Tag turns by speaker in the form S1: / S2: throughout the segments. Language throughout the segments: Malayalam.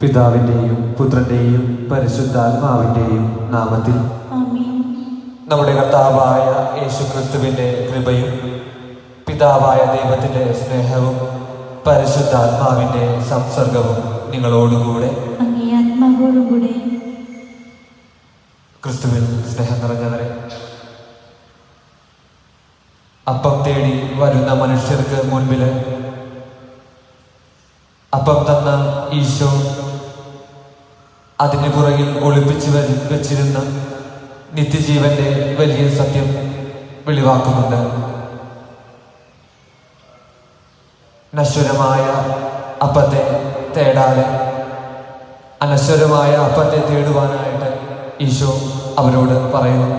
S1: പിതാവിൻ്റെയും പുത്രൻ്റെയും പരിശുദ്ധാത്മാവിൻ്റെയും നാമത്തിൽ നമ്മുടെ കർത്താവായ യേശുക്രിസ്തുവിൻ്റെ കൃപയും പിതാവായ ദൈവത്തിൻ്റെ സ്നേഹവും പരിശുദ്ധാത്മാവിൻ്റെ സംസർഗവും നിങ്ങളോടുകൂടെ ക്രിസ്തുവിൽ സ്നേഹം നിറഞ്ഞവരെ, അപ്പം തേടി വരുന്ന മനുഷ്യർക്ക് മുൻപിൽ അപ്പം തന്ന ഈശോ അതിന് പുറകിൽ ഒളിപ്പിച്ചു വെച്ചിരുന്ന നിത്യജീവന്റെ വലിയ സത്യം വെളിവാക്കുന്നുണ്ട്. നശ്വരമായ അപ്പത്തെ തേടാതെ അനശ്വരമായ അപ്പത്തെ തേടുവാനായിട്ട് ഈശോ അവരോട് പറയുന്നു.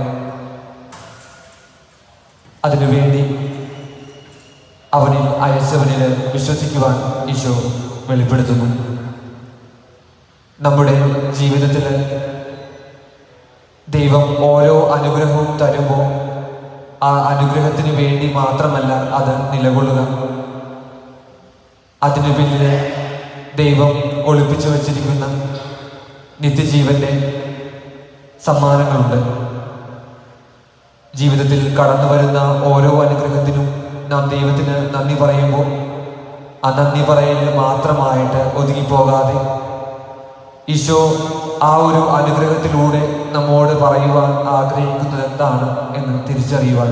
S1: അതിനുവേണ്ടി അവനിൽ അയച്ചവനിൽ വിശ്വസിക്കുവാൻ ഈശോ വെളിപ്പെടുത്തുന്നു. നമ്മുടെ ജീവിതത്തിൽ ദൈവം ഓരോ അനുഗ്രഹവും തരുമ്പോൾ ആ അനുഗ്രഹത്തിന് വേണ്ടി മാത്രമല്ല അത് നിലകൊള്ളുക. അതിനു പിന്നിൽ ദൈവം ഒളിപ്പിച്ചു വച്ചിരിക്കുന്ന നിത്യജീവന്റെ സമ്മാനങ്ങളുണ്ട്. ജീവിതത്തിൽ കടന്നു വരുന്ന ഓരോ അനുഗ്രഹത്തിനും നാം ദൈവത്തിന് നന്ദി പറയുമ്പോൾ ആ നന്ദി പറയലിൽ മാത്രമായിട്ട് ഒതുങ്ങിപ്പോകാതെ ഈശോ ആ ഒരു അനുഗ്രഹത്തിലൂടെ നമ്മോട് പറയുവാൻ ആഗ്രഹിക്കുന്നത് എന്താണ് എന്ന് തിരിച്ചറിയുവാൻ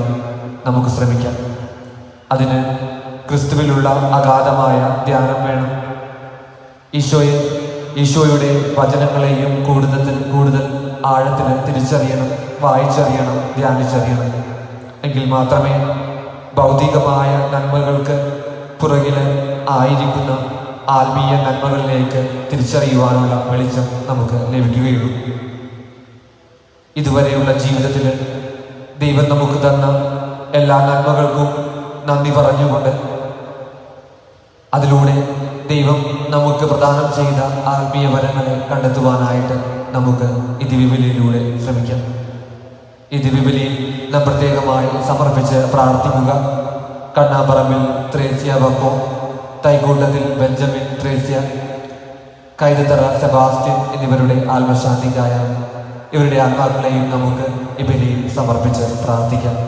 S1: നമുക്ക് ശ്രമിക്കാം. അതിന് ക്രിസ്തുവിലുള്ള അഗാധമായ ധ്യാനം വേണം. ഈശോയുടെ വചനങ്ങളെയും കൂടുതൽ ആഴത്തിൽ തിരിച്ചറിയണം, വായിച്ചറിയണം, ധ്യാനിച്ചറിയണം. എങ്കിൽ മാത്രമേ ഭൗതികമായ നന്മകൾക്ക് പുറകിൽ ആയിരിക്കുന്ന ആത്മീയ നന്മകളിലേക്ക് തിരിച്ചറിയുവാനുള്ള വെളിച്ചം നമുക്ക് ലഭിക്കുകയുള്ളൂ. ഇതുവരെയുള്ള ജീവിതത്തിൽ ദൈവം നമുക്ക് തന്ന എല്ലാ നന്മകൾക്കും നന്ദി പറഞ്ഞുകൊണ്ട് അതിലൂടെ ദൈവം നമുക്ക് പ്രദാനം ചെയ്ത ആത്മീയ വരങ്ങളെ കണ്ടെത്തുവാനായിട്ട് നമുക്ക് ഈ ദിവ്യബലിയിലൂടെ ശ്രമിക്കാം. ഈ ദിവ്യബലിയിൽ നാം പ്രത്യേകമായി സമർപ്പിച്ച് പ്രാർത്ഥിക്കുക. കണ്ണാമ്പറമ്പിൽ ത്രേസ്യ ബക്കോ, തൈക്കൂട്ടത്തിൽ ബെഞ്ചമിൻ ത്രേസ്യ, കൈതത്തറ സെബാസ്റ്റ്യൻ എന്നിവരുടെ ആത്മശാന്തിക്കായ ഇവരുടെ ആത്മാക്കളെയും നമുക്ക് ഈ ബലിയിൽ സമർപ്പിച്ച് പ്രാർത്ഥിക്കാം.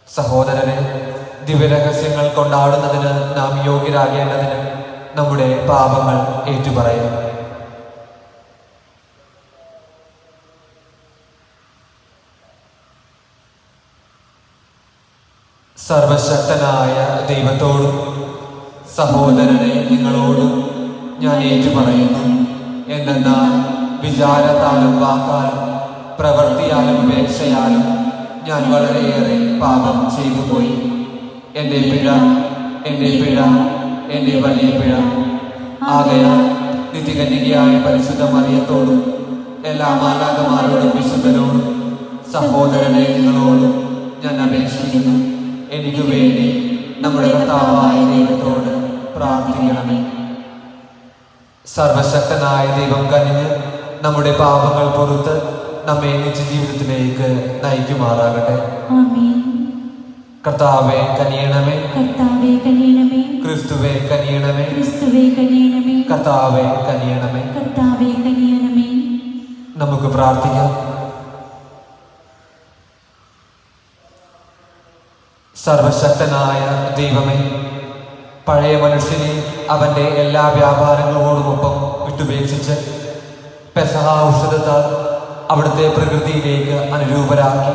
S1: സഹോദരനെ, ദിവ്യരഹസ്യങ്ങൾ കൊണ്ടാടുന്നതിന് നാം യോഗ്യരാകേണ്ടതിന് നമ്മുടെ പാപങ്ങൾ ഏറ്റുപറയാം. സർവശക്തനായ ദൈവത്തോടും സഹോദരനെ നിങ്ങളോടും ഞാൻ ഏറ്റുപറയുന്നു. എന്തെന്നാൽ വിചാരത്താലും വാക്കാലും പ്രവൃത്തിയാലും ഉപേക്ഷയാലും ഞാൻ വളരെയേറെ പാപം ചെയ്തു പോയി. എൻ്റെ പിഴ, എൻ്റെ പിഴ, എൻ്റെ വലിയ പിഴ. ആകയാൽ നിത്യകന്യകയായ പരിശുദ്ധ മറിയത്തോടും എല്ലാ മാലാഖമാരോടും വിശുദ്ധരോടും സഹോദരനെ നിങ്ങളോടും ഞാൻ അപേക്ഷിക്കുന്നു, എനിക്ക് വേണ്ടി നമ്മുടെ കർത്താവായ ദൈവത്തോട് പ്രാർത്ഥിക്കണമേ. സർവശക്തനായ ദൈവം കനിഞ്ഞ് നമ്മുടെ പാപങ്ങൾ പുറത്ത് നമ്മെ നിത്യജീവിതത്തിലേക്ക് നയിക്കുമാറാകട്ടെ. കർത്താവേ കനിയണമേ,
S2: കർത്താവേ കനിയണമേ.
S1: ക്രിസ്തുവേ കനിയണമേ,
S2: ക്രിസ്തുവേ കനിയണമേ.
S1: കർത്താവേ കനിയണമേ,
S2: കർത്താവേ കനിയണമേ.
S1: നമുക്ക് പ്രാർത്ഥിക്കാം. സർവശക്തനായ ദൈവമേ, പഴയ മനുഷ്യനെ അവൻ്റെ എല്ലാ വ്യാപാരങ്ങളോടുമൊപ്പം വിട്ടുപേക്ഷിച്ച് പെസഹ ഔഷധത്താൽ അവിടുത്തെ പ്രകൃതിയിലേക്ക് അനുരൂപരാക്കി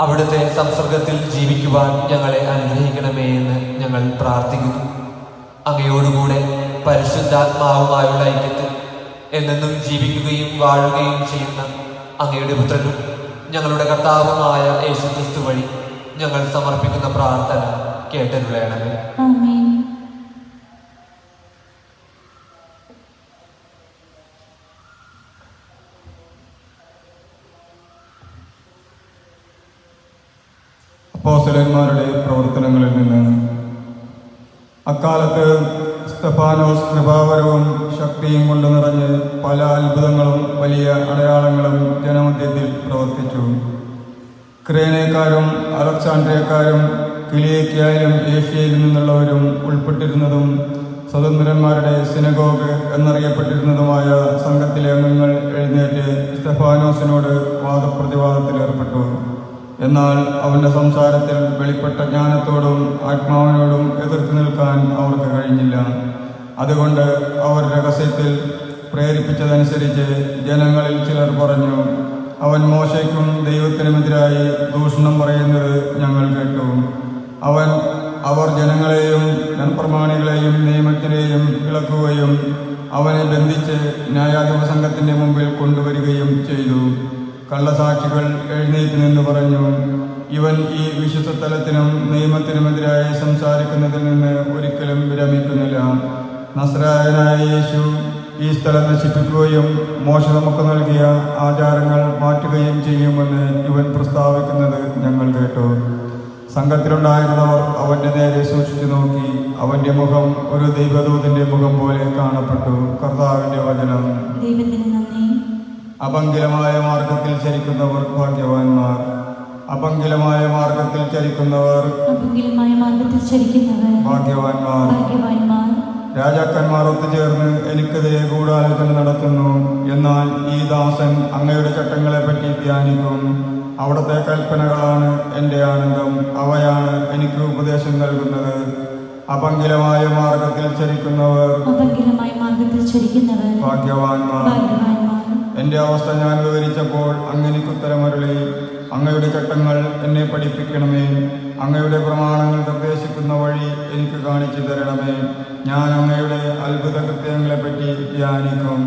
S1: അവിടുത്തെ സംസർഗത്തിൽ ജീവിക്കുവാൻ ഞങ്ങളെ അനുഗ്രഹിക്കണമേ എന്ന് ഞങ്ങൾ പ്രാർത്ഥിക്കുന്നു. അങ്ങയോടുകൂടെ പരിശുദ്ധാത്മാവുമായുള്ള ഐക്യത്തിൽ എന്നെന്നും ജീവിക്കുകയും വാഴുകയും ചെയ്യുന്ന അങ്ങയുടെ പുത്രനും ഞങ്ങളുടെ കർത്താവുമായ യേശുക്രിസ്തു വഴി ഞങ്ങൾ സമർപ്പിക്കുന്ന പ്രാർത്ഥന കേട്ടരുളയണമേ.
S2: ആമേൻ.
S3: അപ്പോസ്തലന്മാരുടെ പ്രവർത്തനങ്ങളിൽ നിന്ന് അക്കാലത്ത് സ്തെഫാനോസ് കൃപാവരവും ശക്തിയും കൊണ്ട് നിറഞ്ഞ് പല അത്ഭുതങ്ങളും വലിയ അടയാളങ്ങളും ജനമധ്യത്തിൽ പ്രവർത്തിച്ചു. ക്രേനക്കാരും അലക്സാണ്ട്രിയക്കാരും കിലിയക്കായാലും ഏഷ്യയിൽ നിന്നുള്ളവരും ഉൾപ്പെട്ടിരുന്നതും സ്വതന്ത്രന്മാരുടെ സിനഗോഗ് എന്നറിയപ്പെട്ടിരുന്നതുമായ സംഘത്തിലെ അംഗങ്ങൾ എഴുന്നേറ്റ് സ്തെഫാനോസിനോട് വാദപ്രതിവാദത്തിലേർപ്പെട്ടു. എന്നാൽ അവൻ്റെ സംസാരത്തിൽ വെളിപ്പെട്ട ജ്ഞാനത്തോടും ആത്മാവിനോടും എതിർത്ത് നിൽക്കാൻ അവർക്ക് കഴിഞ്ഞില്ല. അതുകൊണ്ട് അവർ രഹസ്യത്തിൽ പ്രേരിപ്പിച്ചതനുസരിച്ച് ജനങ്ങളിൽ ചിലർ പറഞ്ഞു, അവൻ മോശയ്ക്കും ദൈവത്തിനുമെതിരായി ദൂഷണം പറയുന്നത് ഞങ്ങൾ കേട്ടു. അവർ ജനങ്ങളെയും ജനപ്രമാണികളെയും നിയമത്തിനെയും ഇളക്കുകയും അവനെ ബന്ധിച്ച് ന്യായാധിപ സംഘത്തിൻ്റെ മുമ്പിൽ കൊണ്ടുവരികയും ചെയ്തു. കള്ളസാക്ഷികൾ എഴുന്നേറ്റ് നിന്ന് പറഞ്ഞു, ഇവൻ ഈ വിശുദ്ധസ്ഥലത്തിനും നിയമത്തിനുമെതിരായി സംസാരിക്കുന്നതിൽ നിന്ന് ഒരിക്കലും വിരമിക്കുന്നില്ല. നസ്രായനായ യേശു ഈ സ്ഥലം നശിപ്പിക്കുകയും മോശ നമുക്ക് നൽകിയ ആചാരങ്ങൾ മാറ്റുകയും ചെയ്യുമെന്ന് ഇവൻ പ്രസ്താവിക്കുന്നത് ഞങ്ങൾ കേട്ടു. സംഘത്തിലുണ്ടായിരുന്നവർ അവൻ്റെ നേരെ സൂക്ഷിച്ചു നോക്കി. അവൻ്റെ മുഖം ഒരു ദൈവദൂതൻ്റെ മുഖം പോലെ കാണപ്പെട്ടു. കർത്താവിൻ്റെ വചനം.
S2: ദൈവത്തിന് നന്ദി.
S3: അപങ്കിലമായ മാർഗത്തിൽ ചരിക്കുന്നവർ ഭാഗ്യവാന്മാർ. അപങ്കിലമായ മാർഗത്തിൽ ചരിക്കുന്നവർ ഭാഗ്യവാന്മാർ. രാജാക്കന്മാർ ഒത്തുചേർന്ന് എനിക്കെതിരെ ഗൂഢാലോചന നടത്തുന്നു. എന്നാൽ ഈ ദാസൻ അങ്ങയുടെ ചട്ടങ്ങളെപ്പറ്റി ധ്യാനിക്കും. അവിടുത്തെ കൽപ്പനകളാണ് എൻ്റെ ആനന്ദം, അവയാണ് എനിക്ക് ഉപദേശം നൽകുന്നത്. അപങ്കിലമായ മാർഗത്തിൽ ചരിക്കുന്നവർ ഭാഗ്യവാന്മാർ. എൻ്റെ അവസ്ഥ ഞാൻ വിവരിച്ചപ്പോൾ അങ്ങനെക്ക് ഉത്തരമരുളി, അങ്ങയുടെ ചട്ടങ്ങൾ എന്നെ പഠിപ്പിക്കണമേ. അങ്ങയുടെ പ്രമാണങ്ങൾ നിർദ്ദേശിക്കുന്ന വഴി എനിക്ക് കാണിച്ചു തരണമേ. ഞാൻ അങ്ങയുടെ അത്ഭുത കൃത്യങ്ങളെപ്പറ്റി ധ്യാനിക്കും.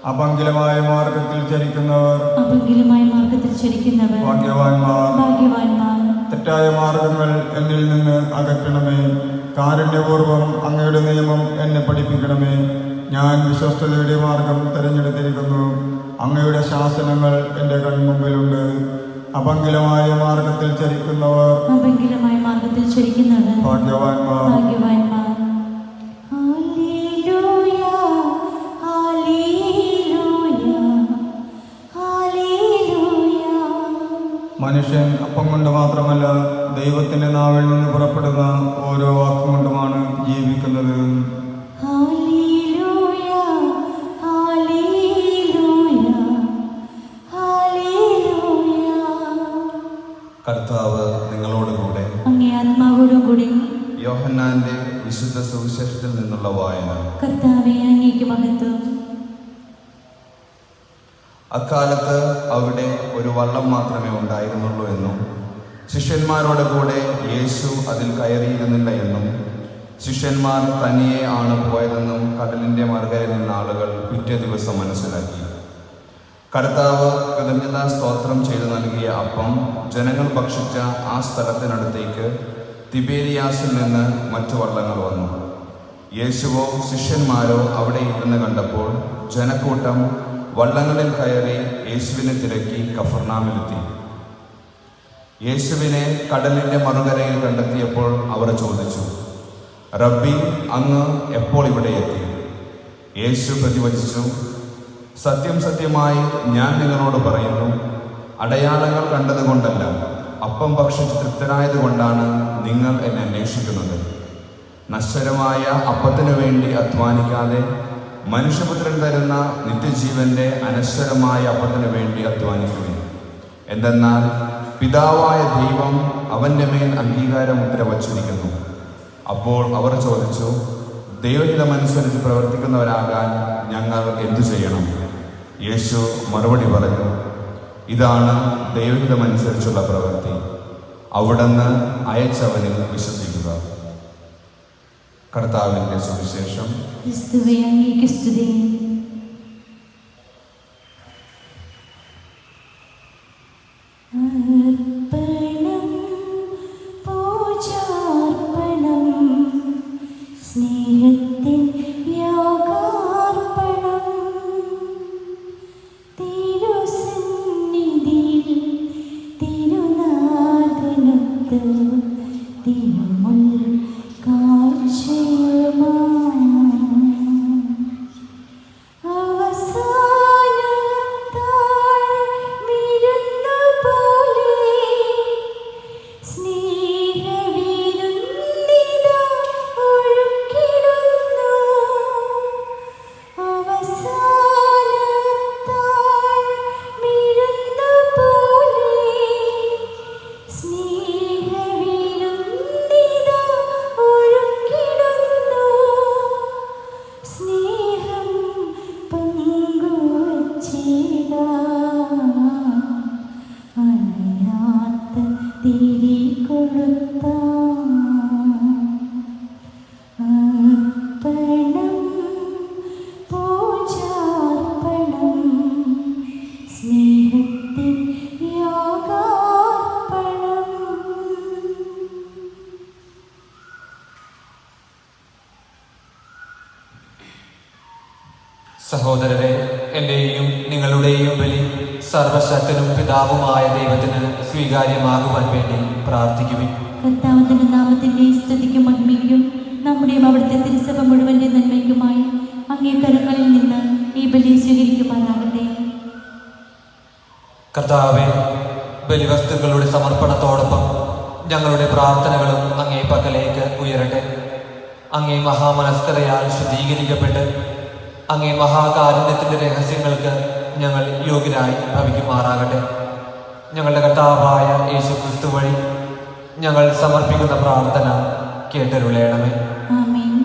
S3: അപങ്കിലമായ മാർഗത്തിൽ ചരിക്കുന്നവർ ഭാഗ്യവാന്മാർ. തെറ്റായ മാർഗങ്ങൾ എന്നിൽ നിന്ന് അകറ്റണമേ. കാരുണ്യപൂർവ്വം അങ്ങയുടെ നിയമം എന്നെ പഠിപ്പിക്കണമേ. ഞാൻ വിശ്വസ്തതയുടെ മാർഗം തിരഞ്ഞെടുത്തിരിക്കുന്നു. അങ്ങയുടെ ശാസനങ്ങൾ എൻ്റെ കൺമുമ്പിലുണ്ട്. അപങ്കിലമായ മാർഗത്തിൽ ചരിക്കുന്നവർ ഭാഗ്യവാന്മാർ.
S2: ഹല്ലേലൂയ, ഹല്ലേലൂയ,
S3: മനുഷ്യൻ അപ്പം കൊണ്ട് മാത്രമല്ല ദൈവത്തിൻ്റെ നാവിൽ നിന്ന് പുറപ്പെടുന്ന ഓരോ വാക്കും കൊണ്ടുമാണ് ജീവിക്കുന്നത്.
S2: Hallelujah, hallelujah, hallelujah.
S4: കർത്താവ് നിങ്ങളോടുകൂടെ.
S2: അങ്ങേ ആത്മാവോടും കൂടെ.
S4: യോഹന്നാന്റെ വിശുദ്ധ സുവിശേഷത്തിൽ നിന്നുള്ള വായന.
S2: കർത്താവേ, അങ്ങേക്ക് മഹത്വം.
S4: അക്കാലത്ത് അവിടെ ഒരു വള്ളം മാത്രമേ ഉണ്ടായിരുന്നുള്ളൂ എന്നും ശിഷ്യന്മാരോട് കൂടെ യേശു അതിൽ കയറിയിരുന്നില്ല എന്നും ശിഷ്യന്മാർ തനിയെ ആണ് പോയതെന്നും കടലിൻ്റെ മറുകരയിൽ നിന്ന ആളുകൾ പിറ്റേ ദിവസം മനസ്സിലാക്കി. കർത്താവ് കൃതജ്ഞതാ സ്തോത്രം ചെയ്തു നൽകിയ അപ്പം ജനങ്ങൾ ഭക്ഷിച്ച ആ സ്ഥലത്തിനടുത്തേക്ക് തിബേരിയാസിൽ നിന്ന് മറ്റു വള്ളങ്ങൾ വന്നു. യേശുവോ ശിഷ്യന്മാരോ അവിടെ ഇരുന്ന് കണ്ടപ്പോൾ ജനക്കൂട്ടം വള്ളങ്ങളിൽ കയറി യേശുവിനെ തിരക്കി കഫർനാമിലെത്തി. യേശുവിനെ കടലിൻ്റെ മറുകരയിൽ കണ്ടെത്തിയപ്പോൾ അവർ ചോദിച്ചു, റബ്ബി, അങ്ങ് എപ്പോൾ ഇവിടെ എത്തി? യേശു പ്രതിവചിച്ചു, സത്യം സത്യമായി ഞാൻ നിങ്ങളോട് പറയുന്നു, അടയാളങ്ങൾ കണ്ടതുകൊണ്ടല്ല, അപ്പം ഭക്ഷിച്ച് തൃപ്തരായതുകൊണ്ടാണ് നിങ്ങൾ എന്നെ അന്വേഷിക്കുന്നത്. നശ്വരമായ അപ്പത്തിനു വേണ്ടി അധ്വാനിക്കാതെ മനുഷ്യപുത്രൻ തരുന്ന നിത്യജീവന്റെ അനശ്വരമായ അപ്പത്തിനു വേണ്ടി അധ്വാനിക്കുക. എന്തെന്നാൽ പിതാവായ ദൈവം അവൻ്റെ മേൽ അംഗീകാരമുദ്ര വച്ചിരിക്കുന്നു. അപ്പോൾ അവർ ചോദിച്ചു, ദൈവഹിതമനുസരിച്ച് പ്രവർത്തിക്കുന്നവരാകാൻ ഞങ്ങൾ എന്തു ചെയ്യണം? യേശു മറുപടി പറഞ്ഞു, ഇതാണ് ദൈവഹിതമനുസരിച്ചുള്ള പ്രവൃത്തി, അവിടുന്ന് അയച്ചവനിൽ വിശ്വസിക്കുക. കർത്താവിൻ്റെ സുവിശേഷം.
S2: ക്രിസ്തുവേ, അങ്ങേക്ക് സ്തുതി. അർപ്പണം, പൂജാർപ്പണം, സ്നേഹത്തിൻ യാഗാർപ്പണം, തിരുസന്നിധിയിൽ തിരുനാഥനൊത്ത് തിരുമുൽ കാഴ്ചയുമാ
S1: സഹോദരരെ, എൻ്റെയും നിങ്ങളുടെയും ബലി സർവശക്തനും പിതാവുമായ ദൈവത്തിന് സ്വീകാര്യമാകുവാൻ വേണ്ടി പ്രാർത്ഥിക്കുവിൻ.
S2: കർത്താവിന്റെ നാമത്തിന്റെ സ്തുതിക്കും മഹിമയ്ക്കും നമ്മുടെയും അവിടുത്തെ തിരുസഭ മുഴുവന്റെ നന്മയ്ക്കുമായി അങ്ങേ കരങ്ങളിൽ നിന്ന് ഈ ബലി സ്വീകരിക്കുവാനാകട്ടെ.
S1: കർത്താവെ, ബലിവസ്തുക്കളുടെ സമർപ്പണത്തോടൊപ്പം ഞങ്ങളുടെ പ്രാർത്ഥനകളും അങ്ങേ പക്കലേക്ക് ഉയരട്ടെ. അങ്ങേ മഹാമനസ്കതയാൽ ശുദ്ധീകരിക്കപ്പെട്ട് അങ്ങേ മഹാകാരുണ്യത്തിൻ്റെ രഹസ്യങ്ങൾക്ക് ഞങ്ങൾ യോഗ്യരായി ഭവിക്കുമാറാകട്ടെ. ഞങ്ങളുടെ കർത്താവായ യേശു ക്രിസ്തു വഴി ഞങ്ങൾ സമർപ്പിക്കുന്ന പ്രാർത്ഥന കേട്ടരുളയണമേ.
S2: ആമേൻ.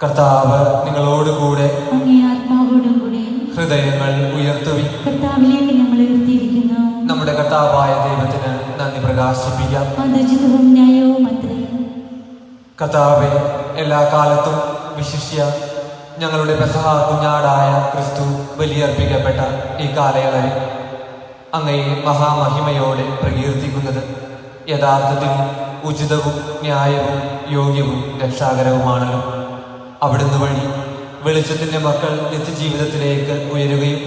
S1: കർത്താവ് നിങ്ങളോടുകൂടെ.
S2: അങ്ങേ ആത്മാവോടും കൂടെ.
S1: ഹൃദയങ്ങൾ ഉയർത്തുവിൻ.
S2: കർത്താവിലേക്ക് ഞങ്ങൾ ഉയർത്തിയിരിക്കുന്നു.
S1: നമ്മുടെ കർത്താവായ ദൈവത്തിന് നന്ദി പ്രകാശിപ്പിക്കാം.
S2: അത് ഉചിതവും ന്യായവും അത്രേ.
S1: കർത്താവെ, എല്ലാ കാലത്തും വിശിഷ്യ ഞങ്ങളുടെ പെസഹ കുഞ്ഞാടായ ക്രിസ്തു ബലിയർപ്പിക്കപ്പെട്ട ഈ കാലയളവിൽ അങ്ങയെ മഹാമഹിമയോടെ പ്രകീർത്തിക്കുന്നത് യഥാർത്ഥത്തിൽ ഉചിതവും ന്യായവും യോഗ്യവും രക്ഷാകരവുമാണല്ലോ. അവിടുന്ന് വഴി വെളിച്ചത്തിൻ്റെ മക്കൾ നിത്യജീവിതത്തിലേക്ക് ഉയരുകയും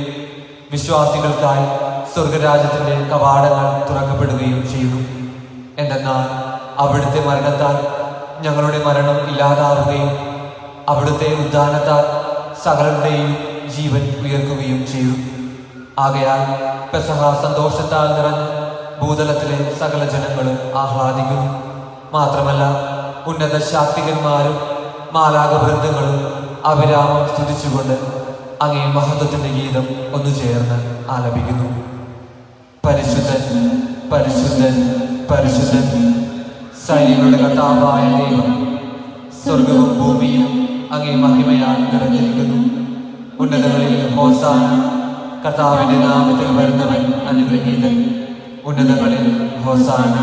S1: വിശ്വാസികൾക്കായി സ്വർഗരാജ്യത്തിൻ്റെ കവാടങ്ങൾ തുറക്കപ്പെടുകയും ചെയ്തു. എന്തെന്നാൽ അവിടുത്തെ മരണത്താൽ ഞങ്ങളുടെ മരണം ഇല്ലാതാവുകയും അവിടുത്തെ ഉദ്ധാനത്താൽ സകലരുടെയും ജീവൻ ഉയർക്കുകയും ചെയ്തു. ആകയാൽ പെസഹ സന്തോഷത്താൽ നിറഞ്ഞ് ഭൂതലത്തിലെ സകല ജനങ്ങളും ആഹ്ലാദിക്കുന്നു. മാത്രമല്ല ഉന്നത ശാക്തികന്മാരും മാലാകവൃന്ദങ്ങളും അവിരാമം സ്തുതിച്ചുകൊണ്ട് അങ്ങേ മഹത്വത്തിന്റെ ഗീതം ഒന്നു ചേർന്ന് ആലപിക്കുന്നു. പരിശുദ്ധൻ പരിശുദ്ധൻ പരിശുദ്ധൻ, സൈന്യങ്ങളുടെ കർത്താവായ ദൈവം, സ്വർഗവും ഭൂമിയും അങ്ങേ മഹിമയാൽ നിറഞ്ഞിരിക്കുന്നു. ഉന്നതങ്ങളിൽ ഹോസാന, കർത്താവിന്റെ നാമത്തിൽ വരുന്നവൻ അനുഗ്രഹീതൻ. ഉന്നതങ്ങളിൽ ഹോസാന.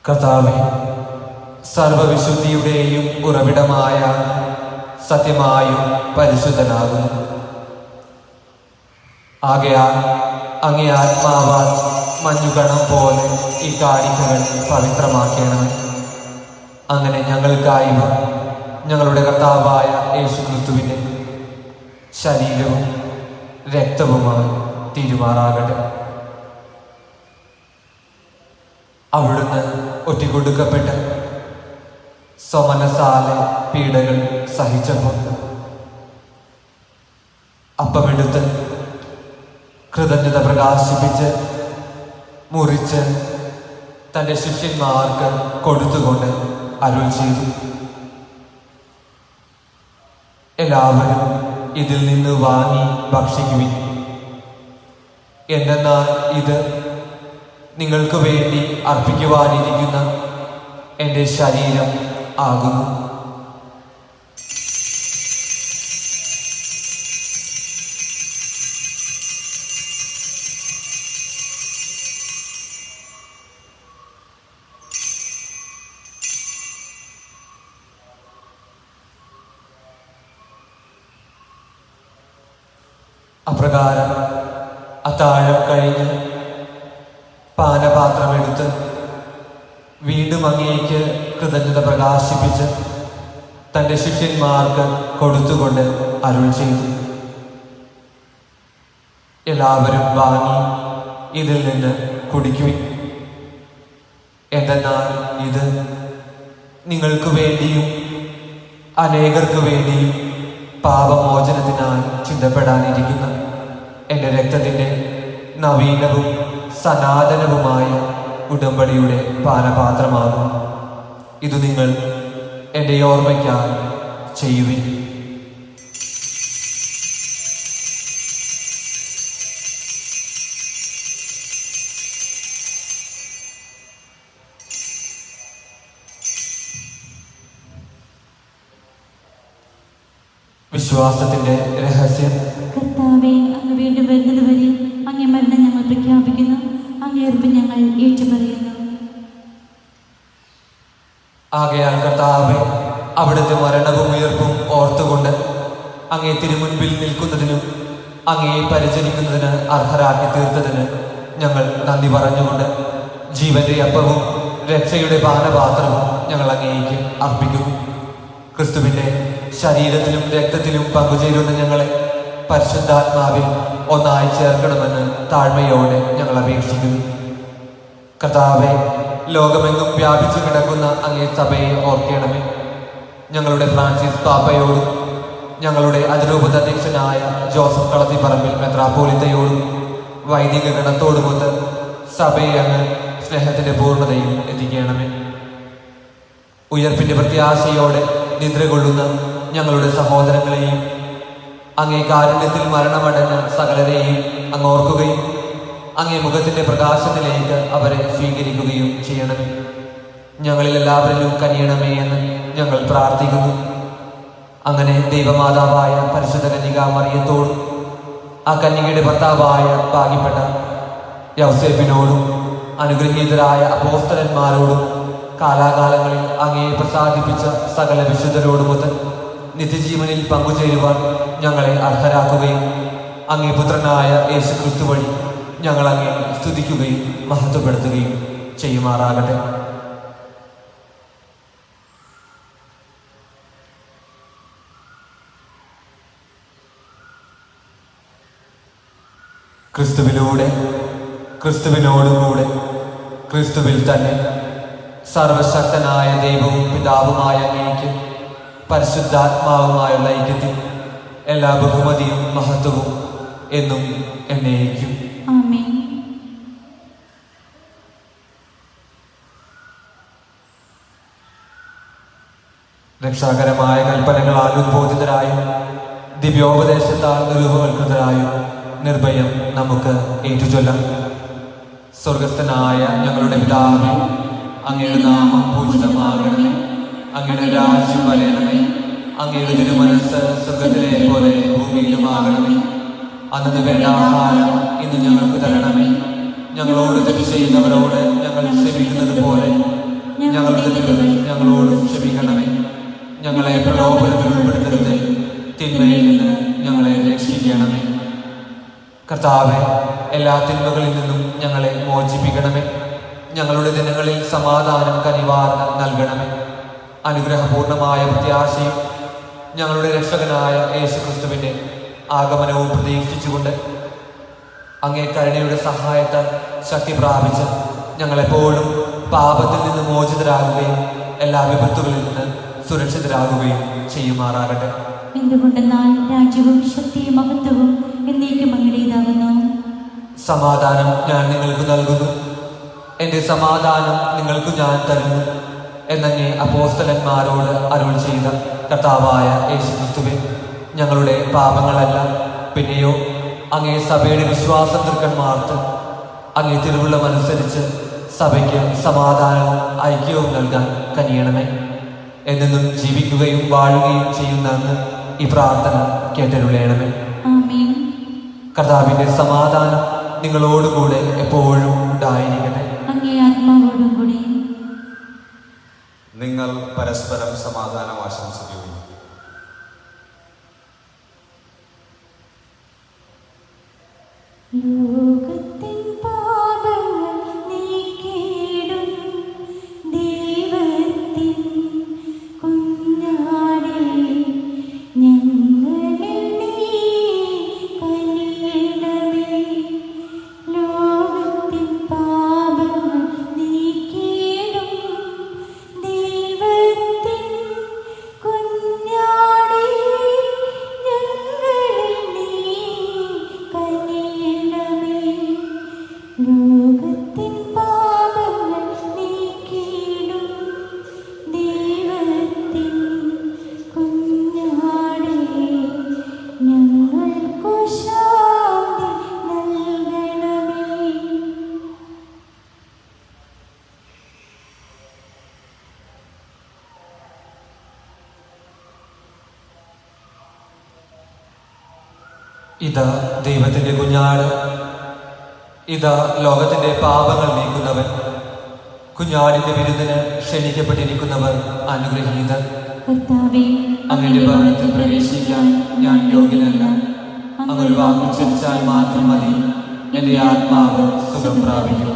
S1: കർത്താവേ, സർവവിശുദ്ധിയുടെയും ഉറവിടമായ സത്യമായും പരിശുദ്ധനാകുന്നു. ആകയാൽ അങ്ങേ ആത്മാവാൽ മഞ്ഞുകണം പോലെ ഈ കാണിക്കകൾ പവിത്രമാക്കണം. അങ്ങനെ ഞങ്ങൾക്കായി ഞങ്ങളുടെ കർത്താവായ യേശുക്രിസ്തുവിൻ്റെ ശരീരവും രക്തവുമായി തീരുമാറാകട്ടെ. അവിടുന്ന് ഒറ്റിക്കൊടുക്കപ്പെട്ട് സ്വമനസാലെ പീഡകൾ സഹിച്ചപ്പോൾ അപ്പമെടുത്ത് കൃതജ്ഞത പ്രകാശിപ്പിച്ച് മുറിച്ച് തൻ്റെ ശിഷ്യന്മാർക്ക് കൊടുത്തുകൊണ്ട് അരുൾ ചെയ്തു, എല്ലാവരും ഇതിൽ നിന്ന് വാങ്ങി ഭക്ഷിക്കുവിൻ. എന്തെന്നാൽ ഇത് നിങ്ങൾക്ക് വേണ്ടി അർപ്പിക്കുവാനിരിക്കുന്ന എൻ്റെ ശരീരം ആകുന്നു. അപ്രകാരം അത്താഴം കഴിഞ്ഞ് പാനപാത്രമെടുത്ത് വീണ്ടും അങ്ങേക്ക് കൃതജ്ഞത പ്രകാശിപ്പിച്ച് തൻ്റെ ശിഷ്യന്മാർക്ക് കൊടുത്തുകൊണ്ട് അരുൾ ചെയ്തു, എല്ലാവരും വാങ്ങി ഇതിൽ നിന്ന് കുടിക്കുവിൻ. എന്തെന്നാൽ ഇത് നിങ്ങൾക്ക് വേണ്ടിയും അനേകർക്ക് വേണ്ടിയും പാപമോചനത്തിനായി ചിന്തപ്പെടാനിരിക്കുന്ന എൻ്റെ രക്തത്തിൻ്റെ നവീനവും സനാതനവുമായ ഉടമ്പടിയുടെ പാനപാത്രമാകും. ഇത് നിങ്ങൾ എൻ്റെ ഓർമ്മയ്ക്കായി ചെയ്യുവിൻ. വിശ്വാസത്തിന്റെ രഹസ്യം.
S2: കർത്താവേ, അങ്ങ് വീണ്ടും വരുന്നതുവരെ അങ്ങേ മരണം ഞങ്ങൾ പ്രഖ്യാപിക്കുന്നു, അങ്ങേ ഉറപ്പ് ഞങ്ങൾ ഏറ്റുപറയുന്നു.
S1: ആകയാൽ കർത്താവേ, അവിടുത്തെ മരണവും ഉയർപ്പും ഓർത്തുകൊണ്ട് അങ്ങേ തിരുമുൻപിൽ നിൽക്കുന്നതിനും അങ്ങയെ പരിചരിക്കുന്നതിന് അർഹരാക്കി തീർത്തതിന് ഞങ്ങൾ നന്ദി പറഞ്ഞുകൊണ്ട് ജീവന്റെ അപ്പവും രക്ഷയുടെ പാനപാത്രവും ഞങ്ങൾ അങ്ങേക്ക് അർപ്പിക്കുന്നു. ക്രിസ്തുവിന്റെ ശരീരത്തിലും രക്തത്തിലും പങ്കുചേരുന്ന ഞങ്ങളെ പരിശുദ്ധാത്മാവിൽ ഒന്നായി ചേർക്കണമെന്ന് താഴ്മയോടെ ഞങ്ങൾ അപേക്ഷിക്കുന്നു. കർത്താവെ, ലോകമെങ്ങും വ്യാപിച്ചു കിടക്കുന്ന അങ്ങേ സഭയെ ഓർക്കണമേ. ഞങ്ങളുടെ ഫ്രാൻസിസ് പാപ്പയോടും ഞങ്ങളുടെ അതിരൂപത അധ്യക്ഷനായ ജോസഫ് കളത്തിപ്പറമ്പിൽ മെത്രാപ്പോലിത്തയോടും വൈദിക ഗണത്തോടുമൊത്ത് സഭയെ അങ്ങ് സ്നേഹത്തിന്റെ പൂർണ്ണതയിൽ എത്തിക്കണമേ. ഉയർപ്പിന്റെ പ്രത്യാശയോടെ നിദ്ര കൊള്ളുന്ന ഞങ്ങളുടെ സഹോദരങ്ങളെയും അങ്ങേ കാരുണ്യത്തിൽ മരണമടഞ്ഞ സകലരെയും അങ്ങ് ഓർക്കുകയും അങ്ങേ മുഖത്തിന്റെ പ്രകാശത്തിലേക്ക് അവരെ സ്വീകരിക്കുകയും ചെയ്യണമേ. ഞങ്ങളിൽ എല്ലാവരിലും കനിയണമേ എന്ന് ഞങ്ങൾ പ്രാർത്ഥിക്കുന്നു. അങ്ങനെ ദൈവമാതാവായ പരിശുദ്ധ കന്യക മറിയത്തോടും ആ കന്യകയുടെ ഭർത്താവായ ഭാഗ്യപ്പെട്ട യൗസേപ്പിനോടും അനുഗ്രഹീതരായ അപ്പോസ്തലന്മാരോടും കാലാകാലങ്ങളിൽ അങ്ങയെ പ്രസാദിപ്പിച്ച സകല വിശുദ്ധരോടുമൊത്ത് നിത്യജീവനിൽ പങ്കുചേരുവാൻ ഞങ്ങളെ അർഹരാക്കുകയും അങ്ങേ പുത്രനായ യേശു ക്രിസ്തു വഴി ഞങ്ങൾ അങ്ങേ സ്തുതിക്കുകയും മഹത്വപ്പെടുത്തുകയും ചെയ്യുമാറാകട്ടെ. ക്രിസ്തുവിലൂടെ, ക്രിസ്തുവിനോടുകൂടെ, ക്രിസ്തുവിൽ തന്നെ സർവശക്തനായ ദൈവവും പിതാവുമായ അങ്ങേയ്ക്ക് പരിശുദ്ധാത്മാവുമായുള്ള ഐക്യത്തിൽ എല്ലാ ബഹുമതിയും മഹത്വവും എന്നും എന്നേക്കും.
S2: ആമേൻ.
S1: രക്ഷാകരമായ കൽപ്പനകളാൽ ഉദ്ബോധിതരായും ദിവ്യോപദേശത്താൽ രൂപവൽകൃതരായും നിർഭയം നമുക്ക് ഏറ്റുചൊല്ലാം. സ്വർഗസ്ഥനായ ഞങ്ങളുടെ പിതാവേ, അങ്ങയുടെ നാമം പൂജിതമാകണമേ, അങ്ങയുടെ രാജ്യം വരണമേ, അങ്ങയുടെ തിരുമനസ്സ് സ്വർഗത്തിലെ പോലെ ഭൂമിയിലുമാകണമേ. അന്നു വേണ്ട ആഹാരം ഇന്ന് ഞങ്ങൾക്ക് തരണമേ. ഞങ്ങളോട് തെറ്റ് ചെയ്യുന്നവരോട് ഞങ്ങൾ ക്ഷമിക്കുന്നത് പോലെ ഞങ്ങളുടെ തെറ്റുകൾ ഞങ്ങളോട് ക്ഷമിക്കണമേ. ഞങ്ങളെ പ്രലോഭനത്തിൽ ഉൾപ്പെടുത്തരുത്, തിന്മയിൽ നിന്ന് ഞങ്ങളെ രക്ഷിക്കണമേ. കർത്താവേ, എല്ലാ തിന്മകളിൽ നിന്നും ഞങ്ങളെ മോചിപ്പിക്കണമേ. ഞങ്ങളുടെ ദിനങ്ങളിൽ സമാധാനം കനിവാർന്ന് നൽകണമേ. അനുഗ്രഹപൂർണമായ പ്രത്യാശയും ഞങ്ങളുടെ രക്ഷകനായ യേശുക്രിസ്തുവിൻ്റെ ആഗമനവും പ്രതീക്ഷിച്ചുകൊണ്ട് അങ്ങേ കരുണയുടെ സഹായത്താൽ ശക്തി പ്രാപിച്ച് ഞങ്ങളെപ്പോഴും പാപത്തിൽ നിന്ന് മോചിതരാകുകയും എല്ലാ വിപത്തുകളിൽ നിന്ന് സുരക്ഷിതരാകുകയും ചെയ്യുമാറാകട്ടെ.
S2: എന്തുകൊണ്ടെന്നാൽ രാജ്യവും ശക്തിയും മഹത്വവും എന്നേക്കും അങ്ങയുടേതാകുന്നു.
S1: സമാധാനം ഞാൻ നിങ്ങൾക്ക് നൽകുന്നു, എൻ്റെ സമാധാനം നിങ്ങൾക്ക് ഞാൻ തരുന്നു എന്നങ്ങേ അപ്പോസ്തലന്മാരോട് അരുൾ ചെയ്ത കർത്താവായ യേശുക്രിസ്തുവേ, ഞങ്ങളുടെ പാപങ്ങളല്ല, പിന്നെയോ അങ്ങേ സഭയുടെ വിശ്വാസം തൃക്കന്മാർക്ക് അങ്ങേ തിരുവുള്ളമനുസരിച്ച് സഭയ്ക്ക് സമാധാനവും ഐക്യവും നൽകാൻ കനിയണമേ. എന്നെന്നും ജീവിക്കുകയും വാഴുകയും ചെയ്യുന്നെന്ന് ഈ പ്രാർത്ഥന കേട്ടരുളയണമേ.
S2: ആമേൻ.
S1: കർത്താവിൻ്റെ സമാധാനം നിങ്ങളോടുകൂടെ എപ്പോഴും ഉണ്ടായിരിക്കട്ടെ.
S2: അങ്ങേ ആത്മാവോടും കൂടി.
S4: നിങ്ങൾ പരസ്പരം സമാധാനം ആശംസിക്കുകയും
S2: ലോകത്തിൻ പാപങ്ങൾ നീക്കിയിടും ദൈവത്തിൻ കുഞ്ഞാടേ, ഞങ്ങളിൽ നീ കനിയണമേ. ലോകത്തിൻ പാപങ്ങൾ നീക്കിയിടും ദൈവത്തിൻ കുഞ്ഞാടേ, ഞങ്ങളിൽ നീ കനിയണമേ. ലോകത്തിൻ പാപങ്ങൾ നീക്കിയിടും ദൈവത്തിൻ കുഞ്ഞാടേ, ഞങ്ങൾക്കു ശാന്തി നൽകണമേ.
S1: ഇതാ ദൈവത്തിൻ്റെ കുഞ്ഞാട്, ഇതാ ലോകത്തിൻ്റെ പാപങ്ങൾ നീക്കുന്നവൻ. കുഞ്ഞാടിൻ്റെ വിരുന്നിന് ക്ഷണിക്കപ്പെട്ടിരിക്കുന്നവർ അനുഗ്രഹീതർ.
S2: കർത്താവേ,
S1: അങ്ങയുടെ ഭവനത്തിൽ പ്രവേശിക്കാൻ ഞാൻ യോഗ്യനല്ല. അങ്ങൊരു വാക്കുച്ചരിച്ചാൽ മാത്രം മതി, എൻ്റെ ആത്മാവ് സുഖം പ്രാപിക്കും.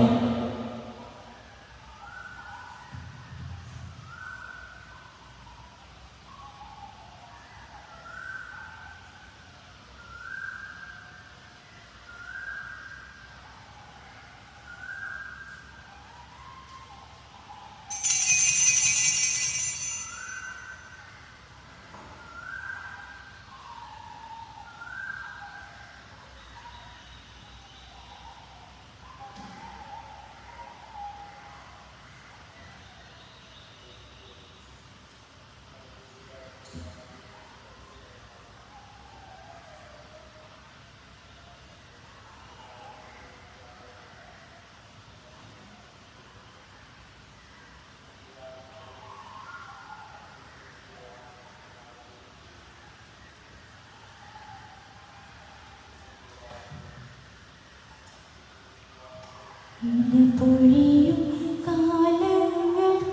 S2: ഇത് പൊഴിയും കാലങ്ങൾക്കപ്പുറം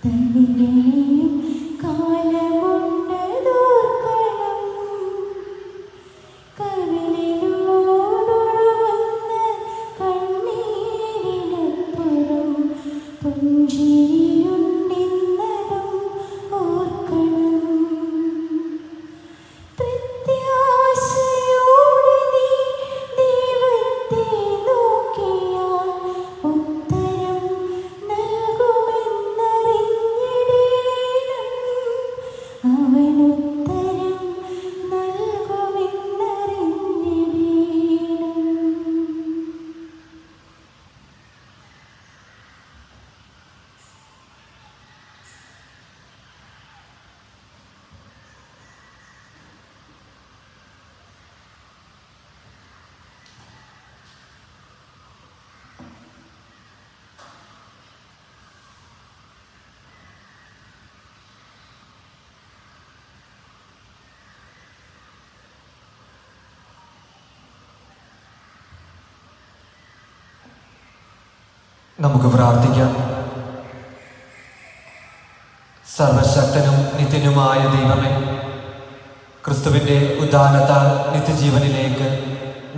S2: തനികയും കാലമുണ്ടതോർക്കണം. കവിളിലൂടൊഴുകുന്ന കണ്ണീരിനപ്പുറം പുഞ്ചിരിയുണ്ടെന്നതും ഓർക്കണം. പ്രത്യാശ
S1: നമുക്ക് പ്രാർത്ഥിക്കാം. സർവശക്തനും നിത്യനുമായ ദൈവമേ, ക്രിസ്തുവിൻ്റെ ഉദ്ധാനത്താൽ നിത്യജീവനിലേക്ക്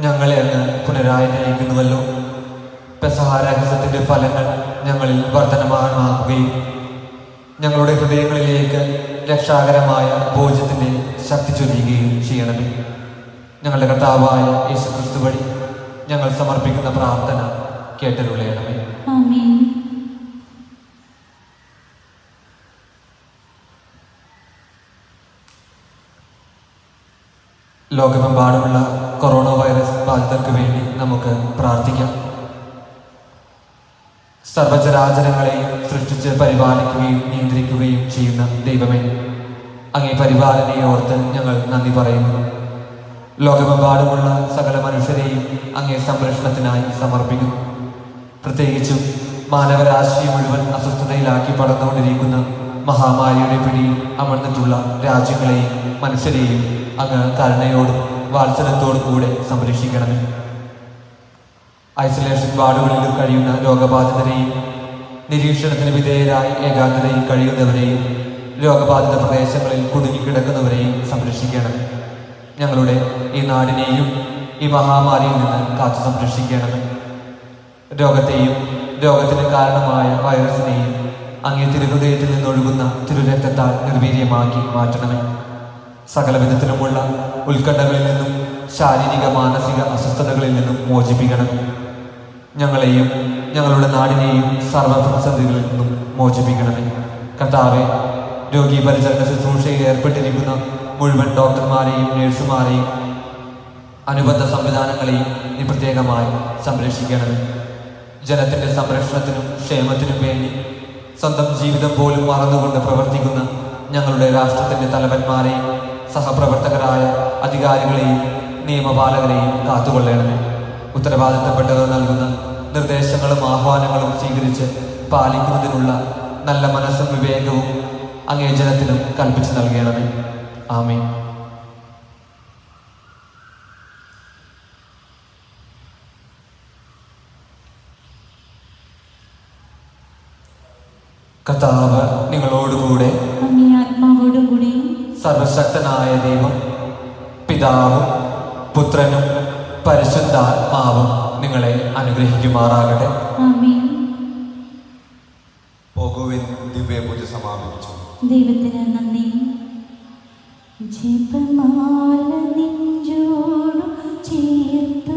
S1: ഞങ്ങളെ അങ്ങ് പുനരാനയിക്കുന്നുവല്ലോ. പെസഹ രഹസ്യത്തിൻ്റെ ഫലങ്ങൾ ഞങ്ങളിൽ വർധനമാക്കുകയും ഞങ്ങളുടെ ഹൃദയങ്ങളിലേക്ക് രക്ഷാകരമായ ഭോജ്യത്തിൻ്റെ ശക്തി ചൊരിയുകയും ചെയ്യണമേ. ഞങ്ങളുടെ കർത്താവായ യേശു ക്രിസ്തു വഴി ഞങ്ങൾ സമർപ്പിക്കുന്ന പ്രാർത്ഥന കേട്ടരുളയണമേ.
S2: ആമേൻ.
S1: ലോകമെമ്പാടുമുള്ള കൊറോണ വൈറസ് ബാധിതർക്ക് വേണ്ടി നമുക്ക് പ്രാർത്ഥിക്കാം. സർവചരാചരങ്ങളെയും സൃഷ്ടിച്ച് പരിപാലിക്കുകയും നിയന്ത്രിക്കുകയും ചെയ്യുന്ന ദൈവമേ, അങ്ങേ പരിപാലനയെ ഓർത്ത് ഞങ്ങൾ നന്ദി പറയുന്നു. ലോകമെമ്പാടുമുള്ള സകല മനുഷ്യരെയും അങ്ങേ സംരക്ഷണത്തിനായി സമർപ്പിക്കുന്നു. പ്രത്യേകിച്ചും മാനവരാശിയെ മുഴുവൻ അസ്വസ്ഥതയിലാക്കി പടർന്നുകൊണ്ടിരിക്കുന്ന മഹാമാരിയുടെ പിടിയിൽ അമർന്നിട്ടുള്ള രാജ്യങ്ങളെയും മനുഷ്യരെയും അങ്ങ് കരുണയോടും വാത്സല്യത്തോടും കൂടെ സംരക്ഷിക്കണമേ. ഐസൊലേഷൻ വാർഡുകളിലും കഴിയുന്ന രോഗബാധിതരെയും നിരീക്ഷണത്തിന് വിധേയരായി ഏകാന്തതയിൽ കഴിയുന്നവരെയും രോഗബാധിത പ്രദേശങ്ങളിൽ കുടുങ്ങിക്കിടക്കുന്നവരെയും സംരക്ഷിക്കണമേ. ഞങ്ങളുടെ ഈ നാടിനെയും ഈ മഹാമാരിയിൽ നിന്ന് കാത്തു സംരക്ഷിക്കണമേ. രോഗത്തെയും രോഗത്തിന് കാരണമായ വൈറസിനെയും അങ്ങേ തിരുഹൃദയത്തിൽ നിന്നൊഴുകുന്ന തിരുരക്തത്താൽ നിർവീര്യമാക്കി മാറ്റണമേ. സകല വിധത്തിലുമുള്ള ഉത്കണ്ഠകളിൽ നിന്നും ശാരീരിക മാനസിക അസ്വസ്ഥതകളിൽ നിന്നും മോചിപ്പിക്കണം. ഞങ്ങളെയും ഞങ്ങളുടെ നാടിനെയും സർവപ്രതിസന്ധികളിൽ നിന്നും മോചിപ്പിക്കണമേ. കർത്താവെ, രോഗീ പരിചരണ ശുശ്രൂഷയിൽ ഏർപ്പെട്ടിരിക്കുന്ന മുഴുവൻ ഡോക്ടർമാരെയും നഴ്സുമാരെയും അനുബന്ധ സംവിധാനങ്ങളെയും നീ പ്രത്യേകമായി സംരക്ഷിക്കണമേ. ജനത്തിൻ്റെ സംരക്ഷണത്തിനും ക്ഷേമത്തിനും വേണ്ടി സ്വന്തം ജീവിതം പോലും മറന്നുകൊണ്ട് പ്രവർത്തിക്കുന്ന ഞങ്ങളുടെ രാഷ്ട്രത്തിൻ്റെ തലവന്മാരെയും സഹപ്രവർത്തകരായ അധികാരികളെയും നിയമപാലകരെയും കാത്തുകൊള്ളണമേ. ഉത്തരവാദിത്തപ്പെട്ടവർ നൽകുന്ന നിർദ്ദേശങ്ങളും ആഹ്വാനങ്ങളും സ്വീകരിച്ച് പാലിക്കുന്നതിനുള്ള നല്ല മനസ്സും വിവേകവും അങ്ങേ ജനത്തിനും കൽപ്പിച്ചു നൽകണമേ. ആമേൻ. കർത്താവ് നിങ്ങളോടുകൂടെ,
S2: അങ്ങേ ആത്മാവോടുകൂടി.
S1: സർവശക്തനായ ദൈവം പിതാവും പുത്രനും പരിശുദ്ധാത്മാവും നിങ്ങളെ അനുഗ്രഹിക്കുമാറാകട്ടെ.
S2: ആമേൻ.
S4: പോകുവിൻ, ദിവ്യപൂജ സമാപിച്ചു.
S2: ദൈവത്തിന് നന്ദി. ജപമാല നെഞ്ചോടു ചേർത്തു